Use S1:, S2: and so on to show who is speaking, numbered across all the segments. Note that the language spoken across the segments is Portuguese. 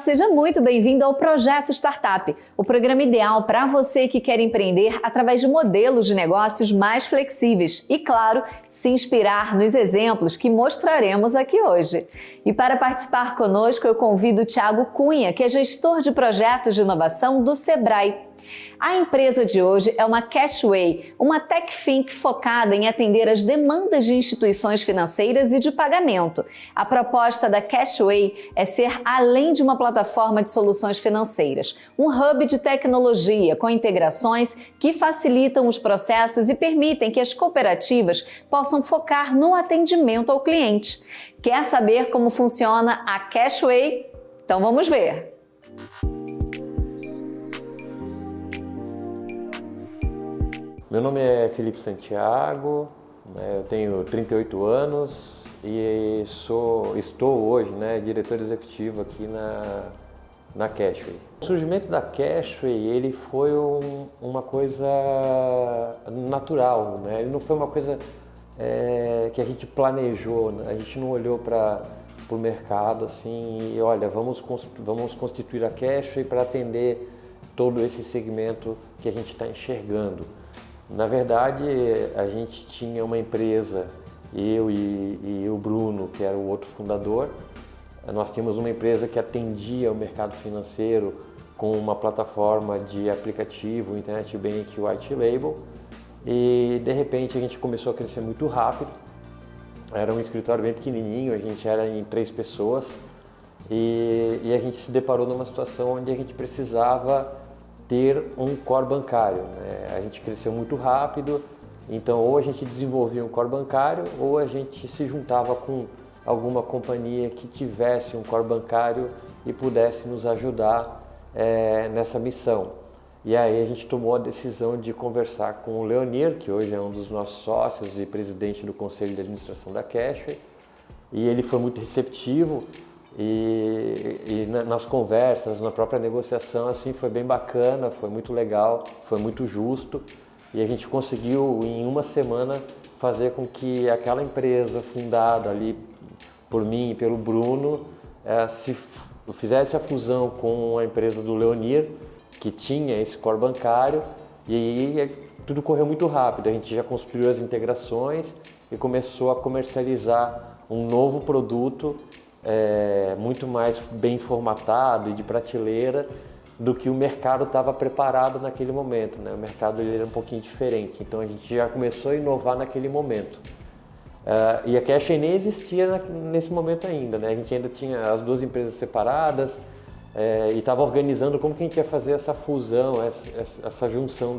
S1: seja muito bem-vindo ao Projeto Startup, o programa ideal para você que quer empreender através de modelos de negócios mais flexíveis e, claro, se inspirar nos exemplos que mostraremos aqui hoje. E para participar conosco, eu convido o Thiago Cunha, que é gestor de projetos de inovação do Sebrae. A empresa de hoje é uma Cashway, uma TechFin focada em atender as demandas de instituições financeiras e de pagamento. A proposta da Cashway é ser além de uma plataforma de soluções financeiras, um hub de tecnologia com integrações que facilitam os processos e permitem que as cooperativas possam focar no atendimento ao cliente. Quer saber como funciona a Cashway? Então vamos ver!
S2: Meu nome é Felipe Santiago, eu tenho 38 anos e estou hoje diretor executivo aqui na Cashway. O surgimento da Cashway ele foi uma coisa natural, ele não foi uma coisa que a gente planejou, a gente não olhou para o mercado assim e olha, vamos constituir a Cashway para atender todo esse segmento que a gente está enxergando. Na verdade, a gente tinha uma empresa, eu e o Bruno, que era o outro fundador, nós tínhamos uma empresa que atendia o mercado financeiro com uma plataforma de aplicativo, Internet Bank e White Label, e de repente a gente começou a crescer muito rápido. Era um escritório bem pequenininho, a gente era em 3 pessoas e a gente se deparou numa situação onde a gente precisava ter um core bancário. A gente cresceu muito rápido, então ou a gente desenvolvia um core bancário ou a gente se juntava com alguma companhia que tivesse um core bancário e pudesse nos ajudar nessa missão. E aí a gente tomou a decisão de conversar com o Leonir, que hoje é um dos nossos sócios e presidente do conselho de administração da Cashway, e ele foi muito receptivo. E nas conversas, na própria negociação, assim, foi bem bacana, foi muito legal, foi muito justo e a gente conseguiu em uma semana fazer com que aquela empresa fundada ali por mim e pelo Bruno fizesse a fusão com a empresa do Leonir, que tinha esse core bancário, e aí tudo correu muito rápido, a gente já construiu as integrações e começou a comercializar um novo produto muito mais bem formatado e de prateleira do que o mercado estava preparado naquele momento, O mercado ele era um pouquinho diferente, então a gente já começou a inovar naquele momento. E a Cashway nem existia nesse momento ainda, A gente ainda tinha as 2 empresas separadas e estava organizando como que a gente ia fazer essa fusão, essa junção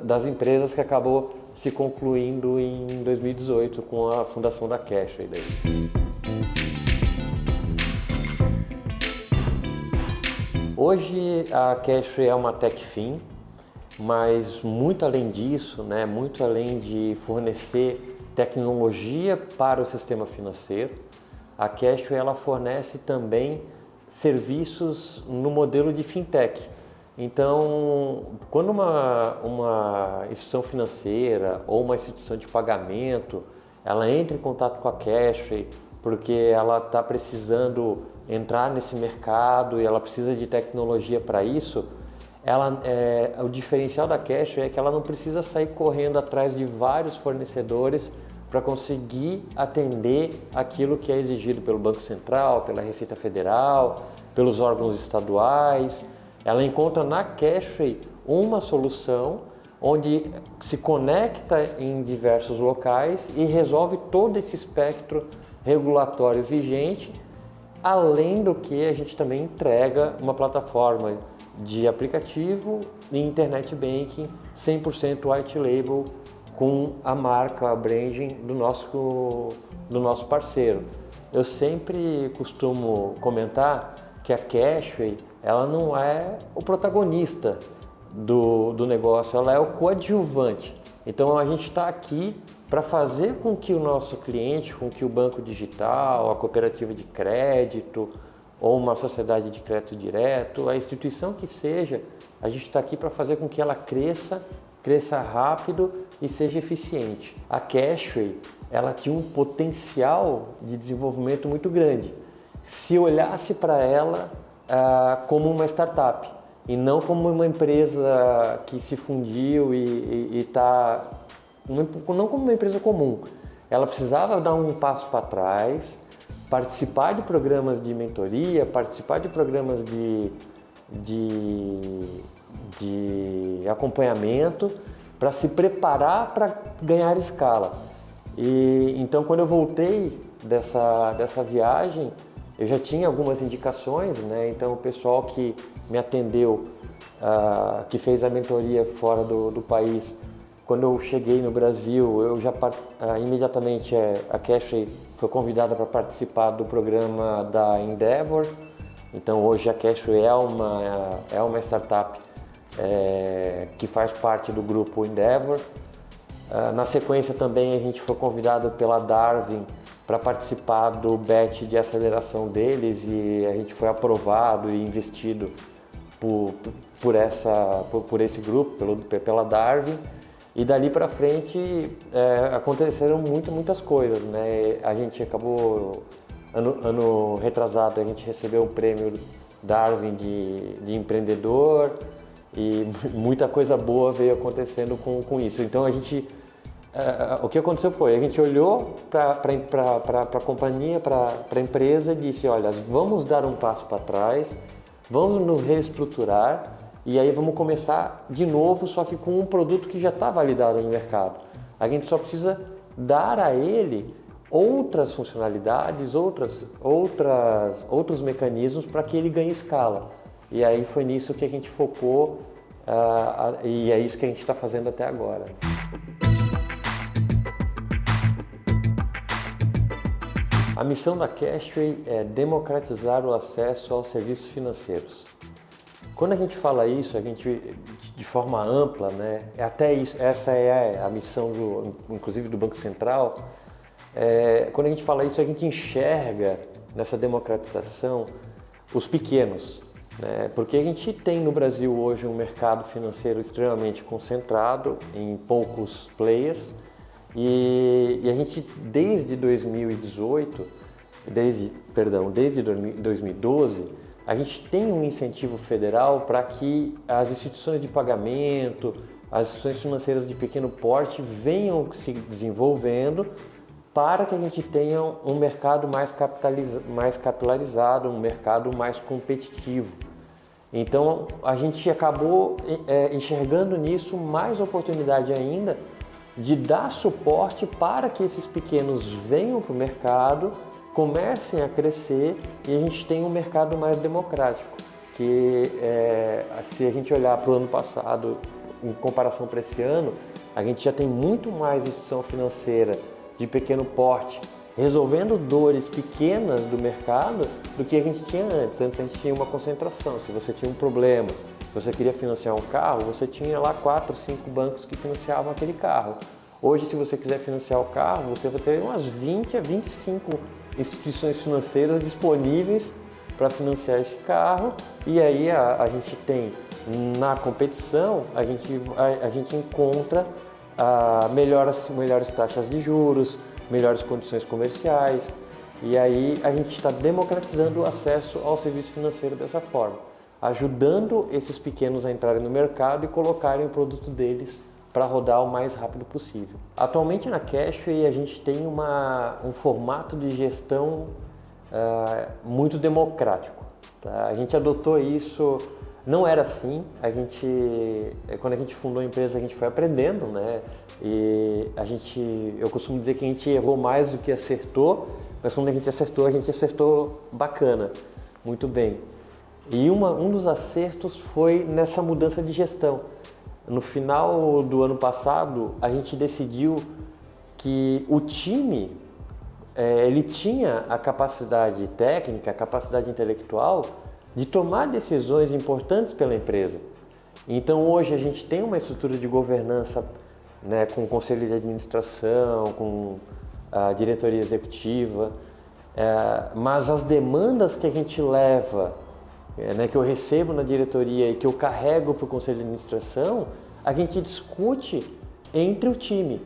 S2: das empresas que acabou se concluindo em 2018 com a fundação da Cashway. Hoje a Cashway é uma TechFin, mas muito além disso, muito além de fornecer tecnologia para o sistema financeiro, a Cashway ela fornece também serviços no modelo de fintech. Então, quando uma instituição financeira ou uma instituição de pagamento, ela entra em contato com a Cashway porque ela está precisando entrar nesse mercado e ela precisa de tecnologia para isso, o diferencial da Cashway é que ela não precisa sair correndo atrás de vários fornecedores para conseguir atender aquilo que é exigido pelo Banco Central, pela Receita Federal, pelos órgãos estaduais. Ela encontra na Cashway uma solução onde se conecta em diversos locais e resolve todo esse espectro regulatório vigente, além do que a gente também entrega uma plataforma de aplicativo e Internet Banking 100% white label com a marca, a branding do nosso parceiro. Eu sempre costumo comentar que a Cashway ela não é o protagonista do negócio, ela é o coadjuvante. Então a gente está aqui para fazer com que o nosso cliente, com que o banco digital, a cooperativa de crédito ou uma sociedade de crédito direto, a instituição que seja, a gente está aqui para fazer com que ela cresça rápido e seja eficiente. A Cashway, ela tinha um potencial de desenvolvimento muito grande. se olhasse para ela como uma startup e não como uma empresa que se fundiu e está... Não como uma empresa comum. Ela precisava dar um passo para trás, participar de programas de mentoria, participar de programas de acompanhamento para se preparar para ganhar escala. E então, quando eu voltei dessa viagem, eu já tinha algumas indicações, né? Então o pessoal que me atendeu, que fez a mentoria fora do país, quando eu cheguei no Brasil, eu já imediatamente a Cashway foi convidada para participar do programa da Endeavor. Então hoje a Cashway é uma startup que faz parte do grupo Endeavor. Na sequência também a gente foi convidado pela Darwin para participar do batch de aceleração deles e a gente foi aprovado e investido por esse grupo, pela Darwin. E dali para frente aconteceram muitas coisas, né? A gente acabou, ano retrasado, a gente recebeu o prêmio Darwin de empreendedor e muita coisa boa veio acontecendo com isso. Então o que aconteceu foi, a gente olhou para a companhia, para a empresa e disse, olha, vamos dar um passo para trás, vamos nos reestruturar e aí vamos começar de novo, só que com um produto que já está validado no mercado. A gente só precisa dar a ele outras funcionalidades, outros mecanismos para que ele ganhe escala. E aí foi nisso que a gente focou e é isso que a gente está fazendo até agora. A missão da Cashway é democratizar o acesso aos serviços financeiros. Quando a gente fala isso, a gente de forma ampla, né? Até isso, essa é a missão inclusive do Banco Central. Quando a gente fala isso, a gente enxerga nessa democratização os pequenos, né? Porque a gente tem no Brasil hoje um mercado financeiro extremamente concentrado em poucos players. E a gente, desde 2012, a gente tem um incentivo federal para que as instituições de pagamento, as instituições financeiras de pequeno porte venham se desenvolvendo para que a gente tenha um mercado mais capilarizado, um mercado mais competitivo. Então, a gente acabou enxergando nisso mais oportunidade ainda de dar suporte para que esses pequenos venham para o mercado, comecem a crescer e a gente tenha um mercado mais democrático. Que se a gente olhar para o ano passado, em comparação para esse ano, a gente já tem muito mais instituição financeira de pequeno porte resolvendo dores pequenas do mercado do que a gente tinha antes. Antes a gente tinha uma concentração. Se você tinha um problema, você queria financiar um carro, você tinha lá 4, 5 bancos que financiavam aquele carro. Hoje, se você quiser financiar o carro, você vai ter umas 20 a 25 instituições financeiras disponíveis para financiar esse carro. E aí a gente tem, na competição, a gente encontra melhores taxas de juros, melhores condições comerciais. E aí a gente está democratizando o acesso ao serviço financeiro dessa forma, ajudando esses pequenos a entrarem no mercado e colocarem o produto deles para rodar o mais rápido possível. Atualmente na Cashway a gente tem um formato de gestão muito democrático. Tá? A gente adotou isso, não era assim, quando a gente fundou a empresa a gente foi aprendendo, né? E eu costumo dizer que a gente errou mais do que acertou, mas quando a gente acertou bacana, muito bem. E um dos acertos foi nessa mudança de gestão. No final do ano passado, a gente decidiu que o time ele tinha a capacidade técnica, a capacidade intelectual de tomar decisões importantes pela empresa. Então hoje a gente tem uma estrutura de governança, né, com o conselho de administração, com a diretoria executiva, mas as demandas que a gente leva, que eu recebo na diretoria e que eu carrego para o conselho de administração, a gente discute entre o time.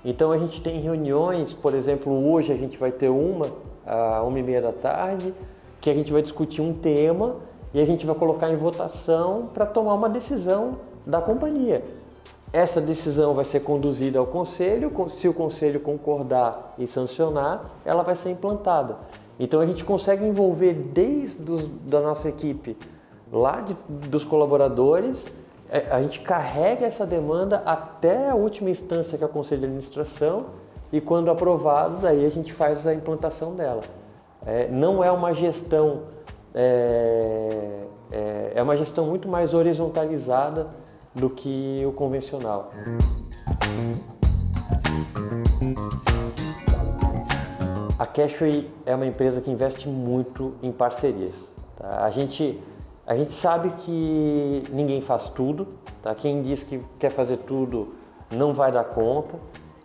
S2: Então a gente tem reuniões, por exemplo, hoje a gente vai ter uma, às 1h30 da tarde, que a gente vai discutir um tema e a gente vai colocar em votação para tomar uma decisão da companhia. Essa decisão vai ser conduzida ao conselho, se o conselho concordar e sancionar, ela vai ser implantada. Então a gente consegue envolver da nossa equipe, dos colaboradores, a gente carrega essa demanda até a última instância, que é o conselho de administração, e quando aprovado, daí a gente faz a implantação dela. Não é uma gestão, é uma gestão muito mais horizontalizada do que o convencional. A Cashway é uma empresa que investe muito em parcerias. Tá? A gente sabe que ninguém faz tudo, tá? Quem diz que quer fazer tudo não vai dar conta.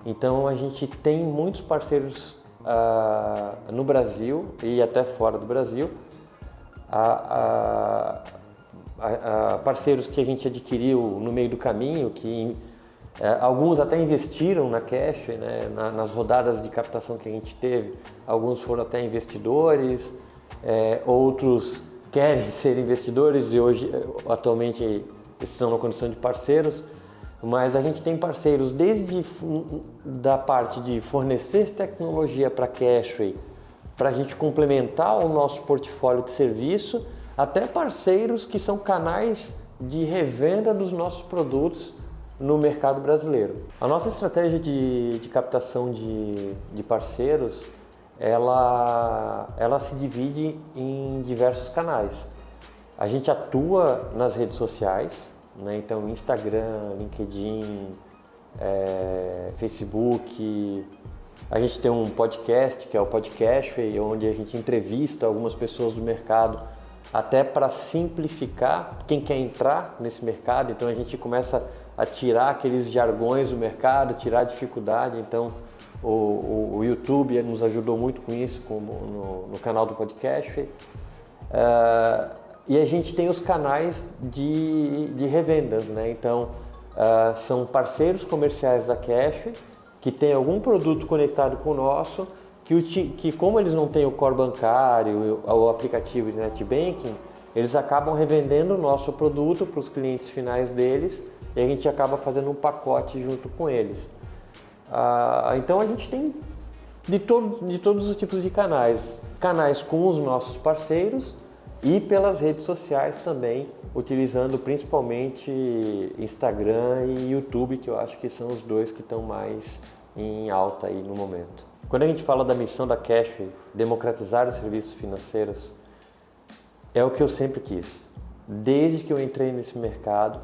S2: Então a gente tem muitos parceiros no Brasil e até fora do Brasil. Parceiros que a gente adquiriu no meio do caminho, que alguns até investiram na Cashway, né, nas rodadas de captação que a gente teve. Alguns foram até investidores, outros querem ser investidores e hoje, atualmente, estão na condição de parceiros. Mas a gente tem parceiros desde da parte de fornecer tecnologia para a Cashway, para a gente complementar o nosso portfólio de serviço, até parceiros que são canais de revenda dos nossos produtos no mercado brasileiro. A nossa estratégia de captação de parceiros, ela se divide em diversos canais. A gente atua nas redes sociais, né? Então Instagram, LinkedIn, Facebook. A gente tem um podcast, que é o Podcastway, onde a gente entrevista algumas pessoas do mercado, até para simplificar quem quer entrar nesse mercado. Então a gente começa a tirar aqueles jargões do mercado, tirar a dificuldade. Então o YouTube nos ajudou muito com isso, no canal do Podcastway. E a gente tem os canais de revendas, né? Então são parceiros comerciais da Cashway que tem algum produto conectado com o nosso, que como eles não têm o core bancário, o aplicativo de net banking, eles acabam revendendo o nosso produto para os clientes finais deles e a gente acaba fazendo um pacote junto com eles. Então a gente tem de todos os tipos de canais com os nossos parceiros e pelas redes sociais também, utilizando principalmente Instagram e YouTube, que eu acho que são os dois que estão mais em alta aí no momento. Quando a gente fala da missão da Cashway, democratizar os serviços financeiros, é o que eu sempre quis. Desde que eu entrei nesse mercado,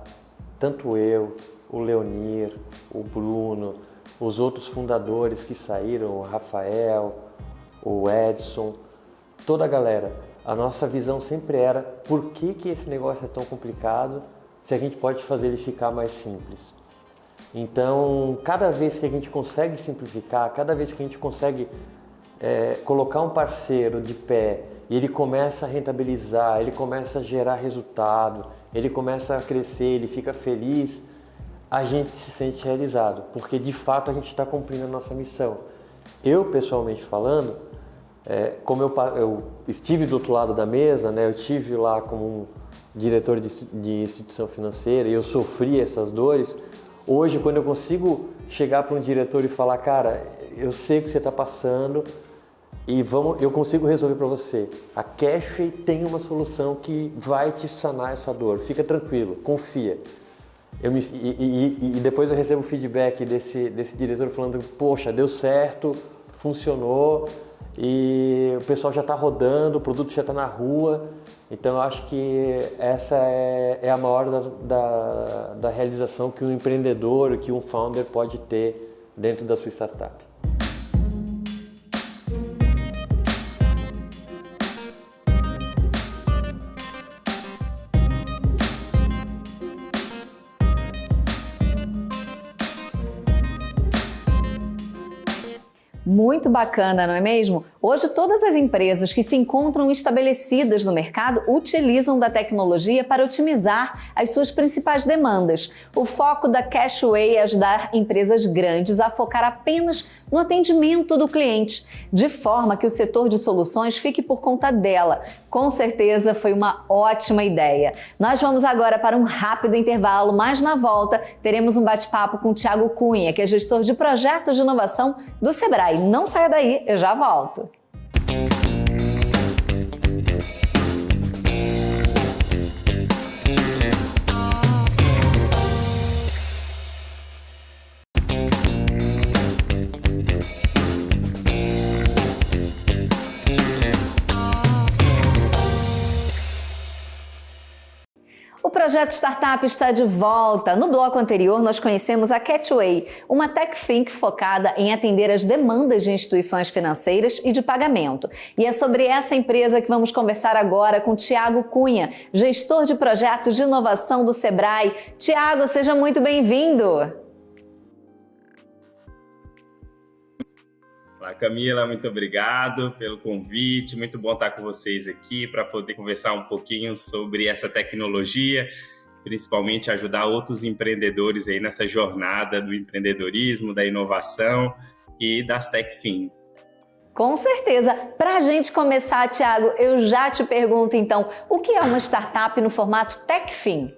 S2: tanto eu, o Leonir, o Bruno, os outros fundadores que saíram, o Rafael, o Edson, toda a galera, a nossa visão sempre era por que esse negócio é tão complicado se a gente pode fazer ele ficar mais simples. Então, cada vez que a gente consegue simplificar, cada vez que a gente consegue colocar um parceiro de pé e ele começa a rentabilizar, ele começa a gerar resultado, ele começa a crescer, ele fica feliz, a gente se sente realizado, porque de fato a gente está cumprindo a nossa missão. Eu, pessoalmente falando, como eu estive do outro lado da mesa, né, eu estive lá como um diretor de instituição financeira e eu sofri essas dores. Hoje, quando eu consigo chegar para um diretor e falar, cara, eu sei o que você está passando e eu consigo resolver para você. A Cashway tem uma solução que vai te sanar essa dor. Fica tranquilo, confia. E depois eu recebo feedback desse diretor falando, poxa, deu certo, funcionou e o pessoal já está rodando, o produto já está na rua. Então eu acho que essa é a maior da realização que um empreendedor, que um founder pode ter dentro da sua startup.
S1: Muito bacana, não é mesmo? Hoje, todas as empresas que se encontram estabelecidas no mercado utilizam da tecnologia para otimizar as suas principais demandas. O foco da Cashway é ajudar empresas grandes a focar apenas no atendimento do cliente, de forma que o setor de soluções fique por conta dela. Com certeza foi uma ótima ideia. Nós vamos agora para um rápido intervalo, mas na volta teremos um bate-papo com o Thiago Cunha, que é gestor de projetos de inovação do Sebrae. Não saia daí, eu já volto. O projeto Startup está de volta. No bloco anterior, nós conhecemos a Catway, uma TechFin focada em atender as demandas de instituições financeiras e de pagamento. E é sobre essa empresa que vamos conversar agora com Thiago Cunha, gestor de projetos de inovação do Sebrae. Thiago, seja muito bem-vindo!
S3: Olá, Camila, muito obrigado pelo convite, muito bom estar com vocês aqui para poder conversar um pouquinho sobre essa tecnologia, principalmente ajudar outros empreendedores aí nessa jornada do empreendedorismo, da inovação e das TechFins.
S1: Com certeza. Para a gente começar, Thiago, eu já te pergunto então, o que é uma startup no formato TechFin?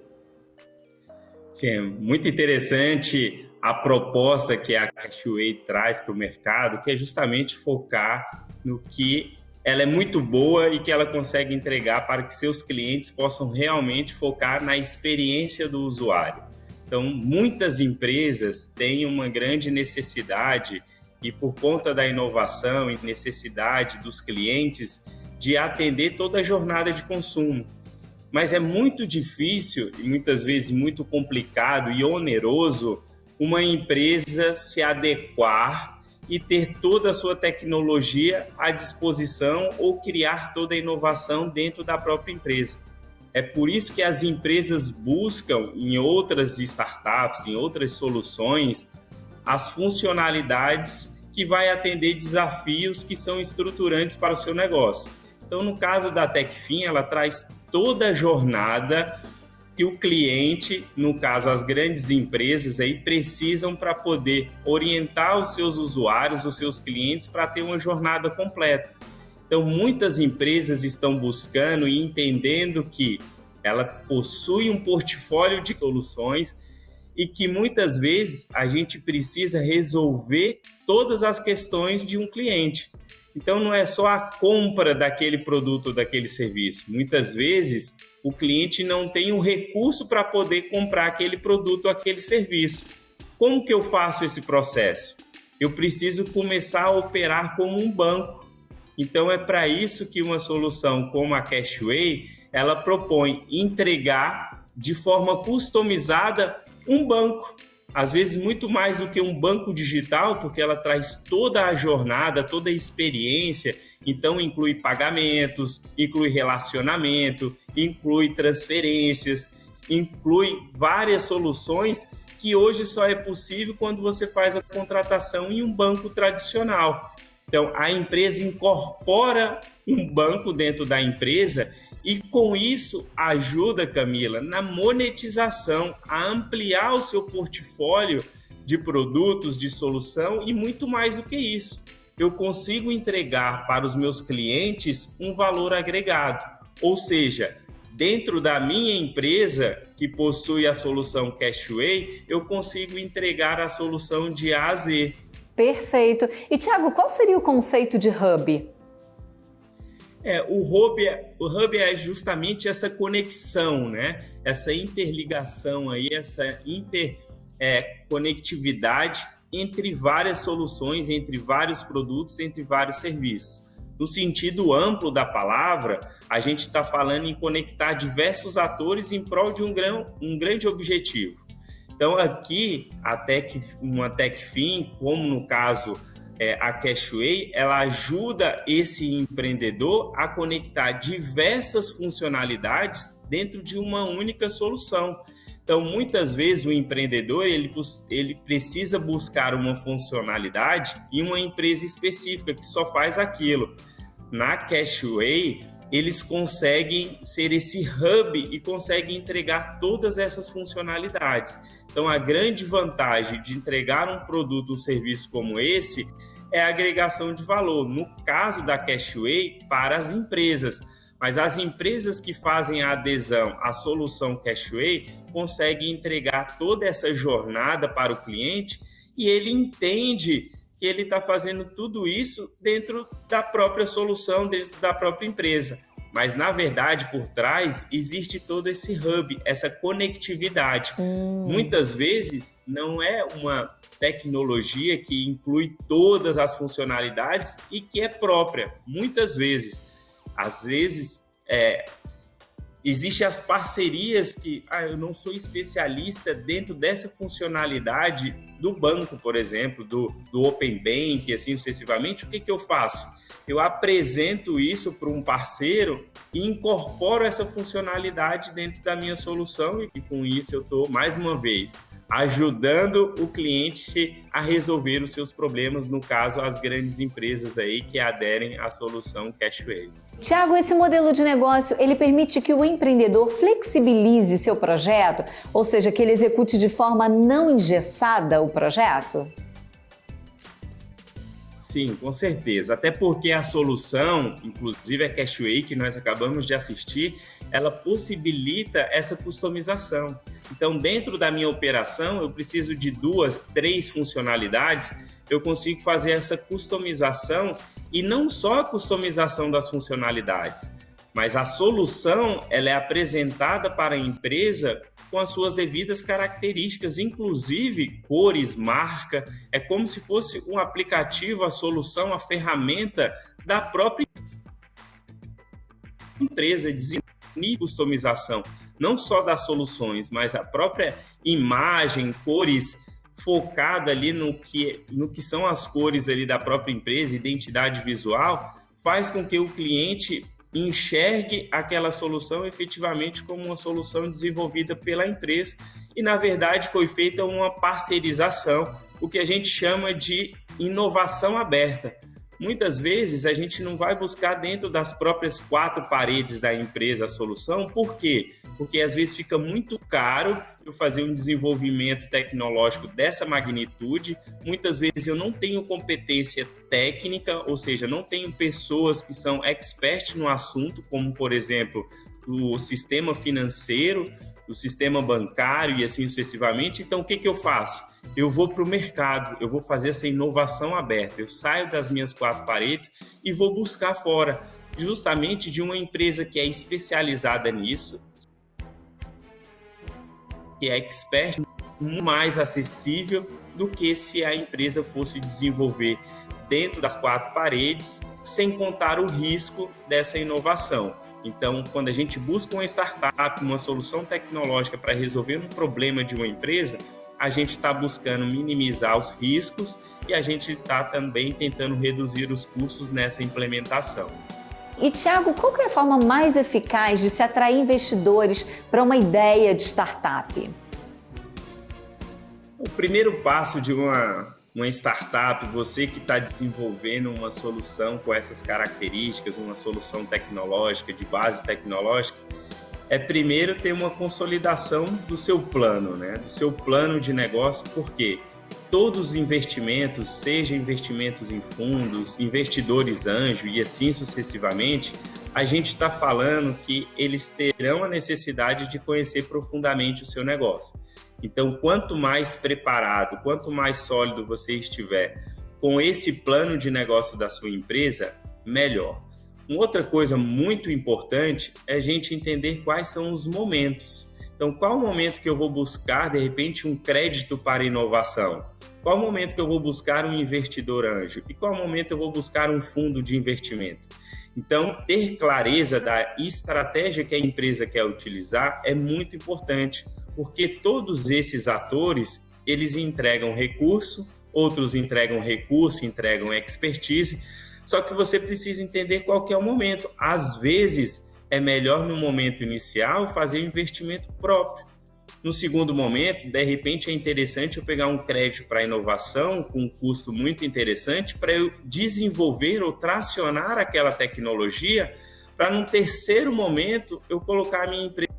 S3: Sim, é muito interessante a proposta que a Cashway traz para o mercado, que é justamente focar no que ela é muito boa e que ela consegue entregar para que seus clientes possam realmente focar na experiência do usuário. Então, muitas empresas têm uma grande necessidade e por conta da inovação e necessidade dos clientes de atender toda a jornada de consumo. Mas é muito difícil e muitas vezes muito complicado e oneroso uma empresa se adequar e ter toda a sua tecnologia à disposição ou criar toda a inovação dentro da própria empresa. É por isso que as empresas buscam em outras startups, em outras soluções, as funcionalidades que vai atender desafios que são estruturantes para o seu negócio. Então, no caso da TechFin, ela traz toda a jornada que o cliente, no caso as grandes empresas, aí precisam para poder orientar os seus usuários, os seus clientes, para ter uma jornada completa. Então, muitas empresas estão buscando e entendendo que ela possui um portfólio de soluções e que muitas vezes a gente precisa resolver todas as questões de um cliente. Então, não é só a compra daquele produto ou daquele serviço. Muitas vezes, o cliente não tem o recurso para poder comprar aquele produto ou aquele serviço. Como que eu faço esse processo? Eu preciso começar a operar como um banco. Então, é para isso que uma solução como a Cashway, ela propõe entregar de forma customizada um banco. Às vezes muito mais do que um banco digital, porque ela traz toda a jornada, toda a experiência, então inclui pagamentos, inclui relacionamento, inclui transferências, inclui várias soluções que hoje só é possível quando você faz a contratação em um banco tradicional. Então, a empresa incorpora um banco dentro da empresa e, com isso, ajuda, Camila, na monetização, a ampliar o seu portfólio de produtos, de solução e muito mais do que isso. Eu consigo entregar para os meus clientes um valor agregado, ou seja, dentro da minha empresa, que possui a solução Cashway, eu consigo entregar a solução de A a Z.
S1: Perfeito. E, Thiago, qual seria o conceito de hub?
S3: O hub é justamente essa conexão, né? Essa interligação aí, essa interconectividade entre várias soluções, entre vários produtos, entre vários serviços. No sentido amplo da palavra, a gente está falando em conectar diversos atores em prol de um grande objetivo. Então, aqui, uma TechFin, como no caso a Cashway, ela ajuda esse empreendedor a conectar diversas funcionalidades dentro de uma única solução. Então, muitas vezes o empreendedor ele precisa buscar uma funcionalidade em uma empresa específica que só faz aquilo. Na Cashway, eles conseguem ser esse hub e conseguem entregar todas essas funcionalidades. Então, a grande vantagem de entregar um produto ou serviço como esse é a agregação de valor, no caso da Cashway, para as empresas. Mas as empresas que fazem a adesão à solução Cashway conseguem entregar toda essa jornada para o cliente e ele entende que ele está fazendo tudo isso dentro da própria solução, dentro da própria empresa. Mas, na verdade, por trás, existe todo esse hub, essa conectividade. Muitas vezes, não é uma tecnologia que inclui todas as funcionalidades e que é própria. Muitas vezes, às vezes, existem as parcerias que eu não sou especialista dentro dessa funcionalidade do banco, por exemplo, do Open Bank, assim sucessivamente. O que eu faço? Eu apresento isso para um parceiro e incorporo essa funcionalidade dentro da minha solução e com isso eu estou, mais uma vez, ajudando o cliente a resolver os seus problemas, no caso, as grandes empresas aí que aderem à solução Cashway.
S1: Tiago, esse modelo de negócio, ele permite que o empreendedor flexibilize seu projeto, ou seja, que ele execute de forma não engessada o projeto?
S3: Sim, com certeza. Até porque a solução, inclusive a Cashway, que nós acabamos de assistir, ela possibilita essa customização. Então, dentro da minha operação, eu preciso de 2, 3 funcionalidades, eu consigo fazer essa customização e não só a customização das funcionalidades, mas a solução ela é apresentada para a empresa com as suas devidas características, inclusive cores, marca. É como se fosse um aplicativo, a solução, a ferramenta da própria empresa, desenvolver customização, não só das soluções, mas a própria imagem, cores, focada ali no que são as cores ali da própria empresa, identidade visual, faz com que o cliente enxergue aquela solução efetivamente como uma solução desenvolvida pela empresa e, na verdade, foi feita uma parcerização, o que a gente chama de inovação aberta. Muitas vezes a gente não vai buscar dentro das próprias 4 paredes da empresa a solução. Por quê? Porque às vezes fica muito caro eu fazer um desenvolvimento tecnológico dessa magnitude. Muitas vezes eu não tenho competência técnica, ou seja, não tenho pessoas que são experts no assunto, como, por exemplo, o sistema financeiro, o sistema bancário e assim sucessivamente. Então, o que eu faço? Eu vou para o mercado, eu vou fazer essa inovação aberta, eu saio das minhas 4 paredes e vou buscar fora, justamente de uma empresa que é especializada nisso, que é expert, mais acessível do que se a empresa fosse desenvolver dentro das 4 paredes, sem contar o risco dessa inovação. Então, quando a gente busca uma startup, uma solução tecnológica para resolver um problema de uma empresa, a gente está buscando minimizar os riscos e a gente está também tentando reduzir os custos nessa implementação.
S1: E, Tiago, qual que é a forma mais eficaz de se atrair investidores para uma ideia de startup?
S3: O primeiro passo de uma startup, você que está desenvolvendo uma solução com essas características, uma solução tecnológica, de base tecnológica, é primeiro ter uma consolidação do seu plano, né? Do seu plano de negócio, porque todos os investimentos, seja investimentos em fundos, investidores anjo e assim sucessivamente, a gente está falando que eles terão a necessidade de conhecer profundamente o seu negócio. Então, quanto mais preparado, quanto mais sólido você estiver com esse plano de negócio da sua empresa, melhor. Uma outra coisa muito importante é a gente entender quais são os momentos. Então, qual o momento que eu vou buscar, de repente, um crédito para inovação? Qual o momento que eu vou buscar um investidor anjo? E qual o momento eu vou buscar um fundo de investimento? Então, ter clareza da estratégia que a empresa quer utilizar é muito importante, porque todos esses atores, eles entregam recurso, outros entregam recurso, entregam expertise, só que você precisa entender qual que é o momento. Às vezes, é melhor no momento inicial fazer investimento próprio. No segundo momento, de repente é interessante eu pegar um crédito para inovação com um custo muito interessante para eu desenvolver ou tracionar aquela tecnologia, para num terceiro momento eu colocar a minha empresa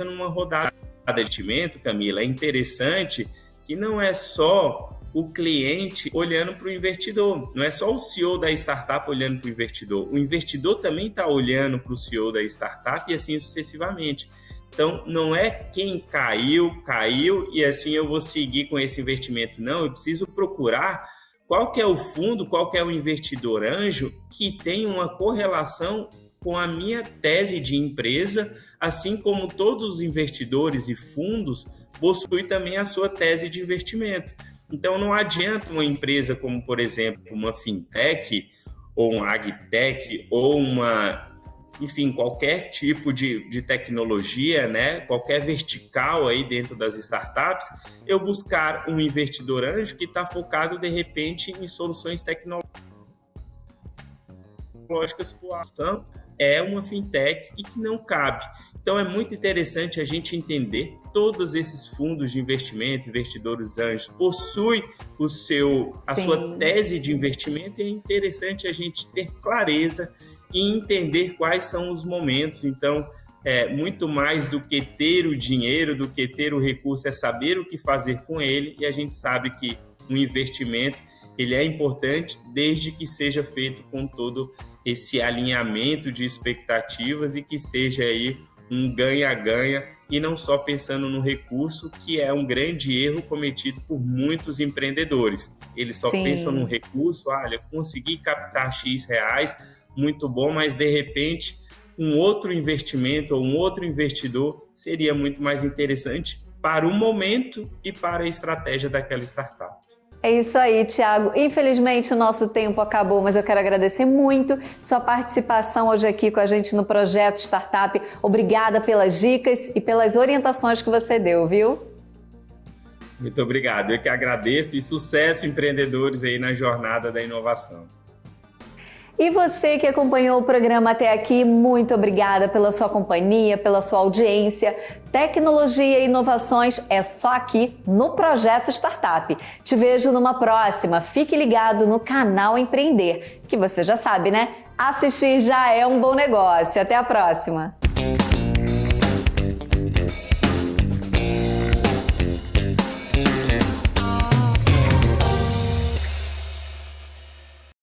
S3: numa rodada de investimento. Camila, é interessante que não é só o cliente olhando para o investidor, não é só o CEO da startup olhando para o investidor também está olhando para o CEO da startup e assim sucessivamente. Então, não é quem caiu e assim eu vou seguir com esse investimento. Não, eu preciso procurar qual que é o fundo, qual que é o investidor anjo que tem uma correlação com a minha tese de empresa, assim como todos os investidores e fundos possuem também a sua tese de investimento. Então, não adianta uma empresa como, por exemplo, uma fintech ou uma agtech ou enfim, qualquer tipo de tecnologia, né? Qualquer vertical aí dentro das startups, eu buscar um investidor anjo que está focado, de repente, em soluções tecnológicas por ação, é uma fintech e que não cabe. Então, é muito interessante a gente entender todos esses fundos de investimento, investidores anjos, possuem a sua tese de investimento e é interessante a gente ter clareza e entender quais são os momentos. Então, muito mais do que ter o dinheiro, do que ter o recurso, é saber o que fazer com ele, e a gente sabe que um investimento ele é importante desde que seja feito com todo esse alinhamento de expectativas e que seja aí um ganha-ganha e não só pensando no recurso, que é um grande erro cometido por muitos empreendedores. Eles só pensam no recurso, olha, consegui captar X reais, muito bom, mas de repente um outro investimento ou um outro investidor seria muito mais interessante para o momento e para a estratégia daquela startup.
S1: É isso aí, Thiago. Infelizmente o nosso tempo acabou, mas eu quero agradecer muito sua participação hoje aqui com a gente no Projeto Startup. Obrigada pelas dicas e pelas orientações que você deu, viu?
S3: Muito obrigado. Eu que agradeço e sucesso, empreendedores, aí na jornada da inovação.
S1: E você que acompanhou o programa até aqui, muito obrigada pela sua companhia, pela sua audiência. Tecnologia e inovações é só aqui no Projeto Startup. Te vejo numa próxima. Fique ligado no canal Empreender, que você já sabe, né? Assistir já é um bom negócio. Até a próxima!